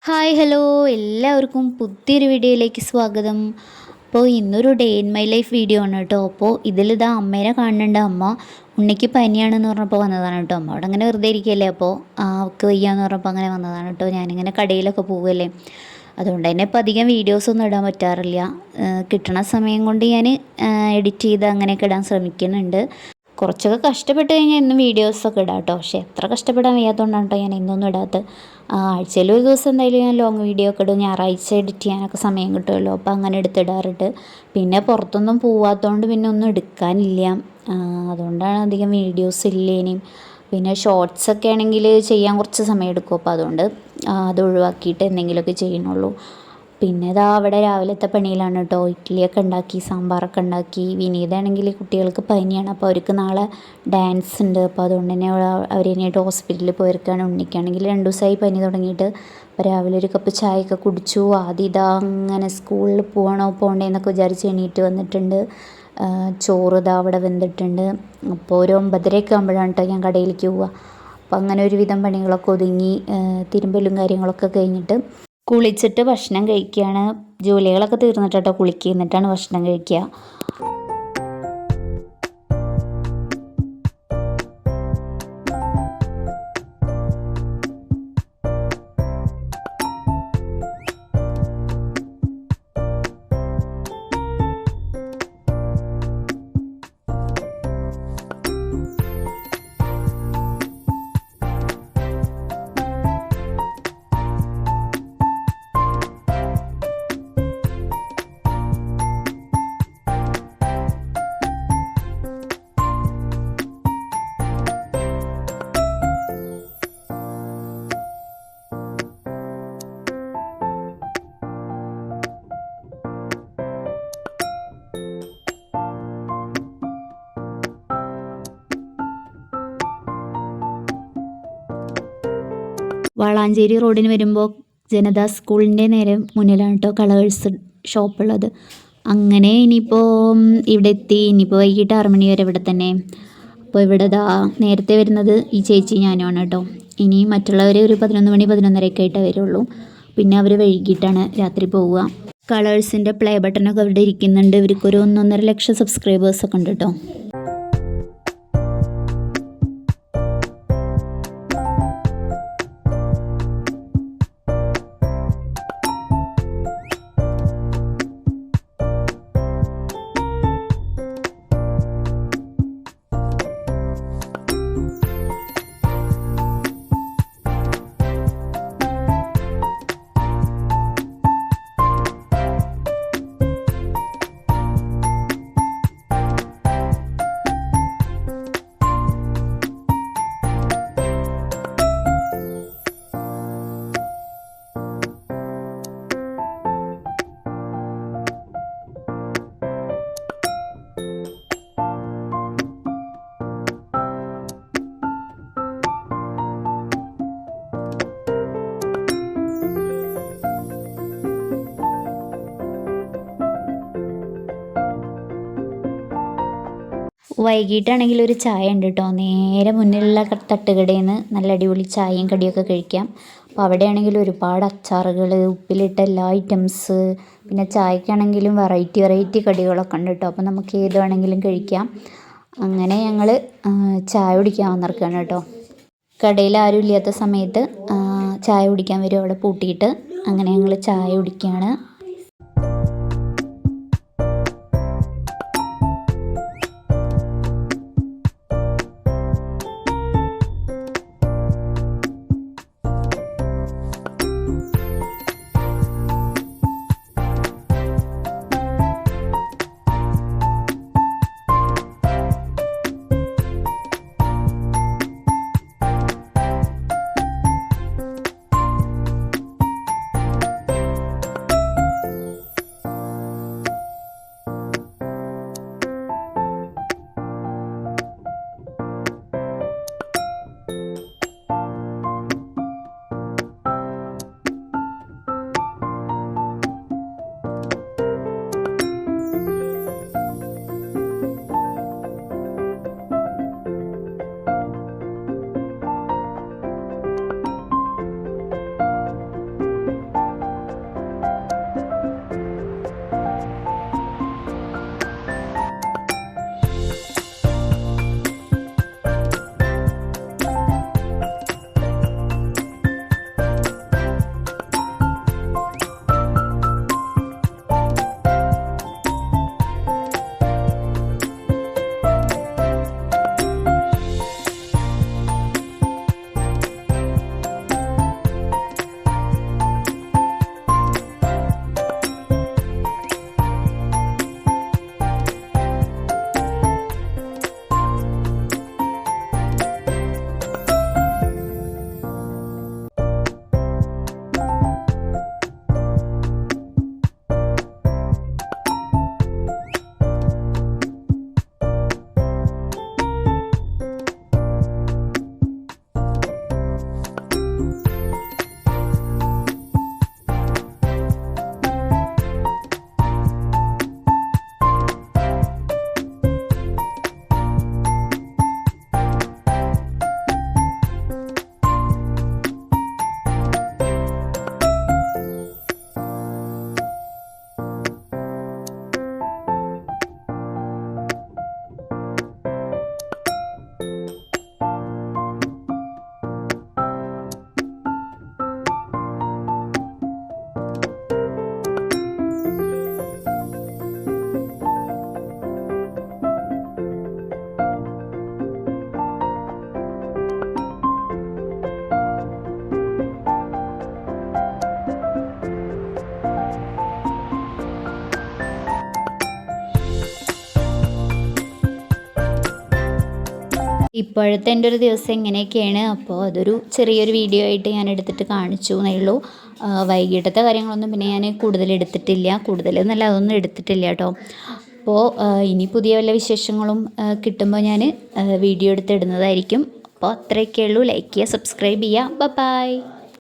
Hi hello എല്ലാവർക്കും പുതിയൊരു വീഡിയോയിലേക്ക് സ്വാഗതം. അപ്പോൾ ഇന്നൊരു day in my life video ആണ് കേട്ടോ. അപ്പോൾ ഇതിലിതാ അമ്മേനെ കാണുന്നുണ്ട്. അമ്മ ഉണ്ണിക്ക് പനിയാണെന്ന് പറഞ്ഞപ്പോൾ വന്നതാണ് കേട്ടോ. അമ്മ അവിടെ അങ്ങനെ വെറുതെ ഇരിക്കുകയല്ലേ, അപ്പോൾ അവൾക്ക് വയ്യാന്ന് പറഞ്ഞപ്പോൾ അങ്ങനെ വന്നതാണ് കേട്ടോ. ഞാനിങ്ങനെ കടയിലൊക്കെ പോവുകയല്ലേ, അതുകൊണ്ട് തന്നെ ഇപ്പോൾ അധികം വീഡിയോസൊന്നും ഇടാൻ പറ്റാറില്ല. കിട്ടണ സമയം കൊണ്ട് ഞാൻ എഡിറ്റ് ചെയ്ത് അങ്ങനെയൊക്കെ ഇടാൻ ശ്രമിക്കുന്നുണ്ട്. കുറച്ചൊക്കെ കഷ്ടപ്പെട്ട് കഴിഞ്ഞാൽ ഇന്നും വീഡിയോസൊക്കെ ഇടാം കേട്ടോ. പക്ഷേ എത്ര കഷ്ടപ്പെടാൻ വയ്യാത്തതുകൊണ്ടാണ് കേട്ടോ ഞാൻ ഇന്നൊന്നും ഇടാത്തത്. ആഴ്ചയിൽ ഒരു ദിവസം എന്തായാലും ഞാൻ ലോങ് വീഡിയോ ഒക്കെ ഇടും. ഞായറാഴ്ച എഡിറ്റ് ചെയ്യാനൊക്കെ സമയം കിട്ടുമല്ലോ, അപ്പോൾ അങ്ങനെ എടുത്തിടാറുണ്ട്. പിന്നെ പുറത്തൊന്നും പോവാത്തതുകൊണ്ട് പിന്നെ ഒന്നും എടുക്കാനില്ല. അതുകൊണ്ടാണ് അധികം വീഡിയോസ് ഇല്ലേനും. പിന്നെ ഷോർട്സൊക്കെ ആണെങ്കിൽ ചെയ്യാൻ കുറച്ച് സമയം എടുക്കും. അപ്പോൾ അതുകൊണ്ട് അത് ഒഴിവാക്കിയിട്ട് എന്തെങ്കിലുമൊക്കെ ചെയ്യണുള്ളൂ. പിന്നെ ഇതാ അവിടെ രാവിലത്തെ പണിയിലാണ് കേട്ടോ. ഇഡ്ഡലിയൊക്കെ ഉണ്ടാക്കി, സാമ്പാറൊക്കെ ഉണ്ടാക്കി. വിനീതാണെങ്കിൽ കുട്ടികൾക്ക് പനിയാണ്, അപ്പോൾ അവർക്ക് നാളെ ഡാൻസ് ഉണ്ട്. അപ്പോൾ അതുകൊണ്ട് തന്നെ അവരെന്നായിട്ട് ഹോസ്പിറ്റലിൽ പോയിരിക്കുകയാണ്. ഉണ്ണിക്കാണെങ്കിൽ 2 ദിവസമായി പനി തുടങ്ങിയിട്ട്. അപ്പോൾ രാവിലെ ഒരു കപ്പ് ചായയൊക്കെ കുടിച്ചു. ആദ്യം ഇതാ അങ്ങനെ സ്കൂളിൽ പോകണ്ടേ എന്നൊക്കെ വിചാരിച്ച് എണീറ്റ് വന്നിട്ടുണ്ട്. ചോറ് ഇതാ അവിടെ വെന്തിട്ടുണ്ട്. അപ്പോൾ ഒരു 9:30 ആകുമ്പോഴാണ് കേട്ടോ ഞാൻ കടയിലേക്ക് പോവുക. അപ്പോൾ അങ്ങനെ ഒരുവിധം പണികളൊക്കെ ഒതുങ്ങി, തിരുമ്പലും കാര്യങ്ങളൊക്കെ കഴിഞ്ഞിട്ട് കുളിച്ചിട്ട് ഭക്ഷണം കഴിക്കുകയാണ്. ജോലികളൊക്കെ തീർന്നിട്ടോ കുളിക്കുക, എന്നിട്ടാണ് ഭക്ഷണം കഴിക്കുക. വളാഞ്ചേരി റോഡിന് വരുമ്പോൾ ജനതാ സ്കൂളിൻ്റെ നേരെ മുന്നിലാണ് കേട്ടോ കളേഴ്സ് ഷോപ്പുള്ളത്. അങ്ങനെ ഇനിയിപ്പോൾ ഇവിടെ എത്തി. ഇനിയിപ്പോൾ വൈകിട്ട് 6 മണി വരെ ഇവിടെ തന്നെ. അപ്പോൾ ഇവിടെ നേരത്തെ വരുന്നത് ഈ ചേച്ചി ഞാനുമാണ് കേട്ടോ. ഇനി മറ്റുള്ളവർ ഒരു 11 മണി 11:30 ആയിട്ടേ വരുള്ളൂ. പിന്നെ അവർ വൈകിട്ടാണ് രാത്രി പോവുക. കളേഴ്സിൻ്റെ പ്ലേ ബട്ടണൊക്കെ അവിടെ ഇരിക്കുന്നുണ്ട്. ഇവർക്കൊരു 1.5 ലക്ഷം സബ്സ്ക്രൈബേഴ്സൊക്കെ ഉണ്ട് കേട്ടോ. വൈകിട്ടാണെങ്കിൽ ഒരു ചായ ഉണ്ട് കേട്ടോ. നേരെ മുന്നിലുള്ള തട്ടുകടയിൽ നിന്ന് നല്ല അടിപൊളി ചായയും കടിയൊക്കെ കഴിക്കാം. അപ്പോൾ അവിടെയാണെങ്കിൽ ഒരുപാട് അച്ചാറുകൾ, ഉപ്പിലിട്ട എല്ലാ ഐറ്റംസ്, പിന്നെ ചായക്കാണെങ്കിലും വെറൈറ്റി കടികളൊക്കെ ഉണ്ട് കേട്ടോ. അപ്പോൾ നമുക്ക് ഏത് വേണമെങ്കിലും കഴിക്കാം. അങ്ങനെ ഞങ്ങൾ ചായ കുടിക്കാൻ വന്നിരിക്കുകയാണ് കേട്ടോ. കടയിൽ ആരും ഇല്ലാത്ത സമയത്ത് ചായ കുടിക്കാൻ വരും, അവിടെ പൂട്ടിയിട്ട്. അങ്ങനെ ഞങ്ങൾ ചായ കുടിക്കുകയാണ്. ഇപ്പോഴത്തെ എൻ്റെ ഒരു ദിവസം ഇങ്ങനെയൊക്കെയാണ്. അപ്പോൾ അതൊരു ചെറിയൊരു വീഡിയോ ആയിട്ട് ഞാൻ എടുത്തിട്ട് കാണിച്ചു എന്നേ ഉള്ളൂ. വൈകിട്ടത്തെ കാര്യങ്ങളൊന്നും പിന്നെ ഞാൻ കൂടുതൽ എടുത്തിട്ടില്ല, കൂടുതലൊന്നല്ല അതൊന്നും എടുത്തിട്ടില്ല കേട്ടോ. അപ്പോൾ ഇനി പുതിയ വല്ല വിശേഷങ്ങളും കിട്ടുമ്പോൾ ഞാൻ വീഡിയോ എടുത്തിടുന്നതായിരിക്കും. അപ്പോൾ അത്രയൊക്കെ ഉള്ളൂ. ലൈക്ക് ചെയ്യുക, സബ്സ്ക്രൈബ് ചെയ്യുക. ബൈ.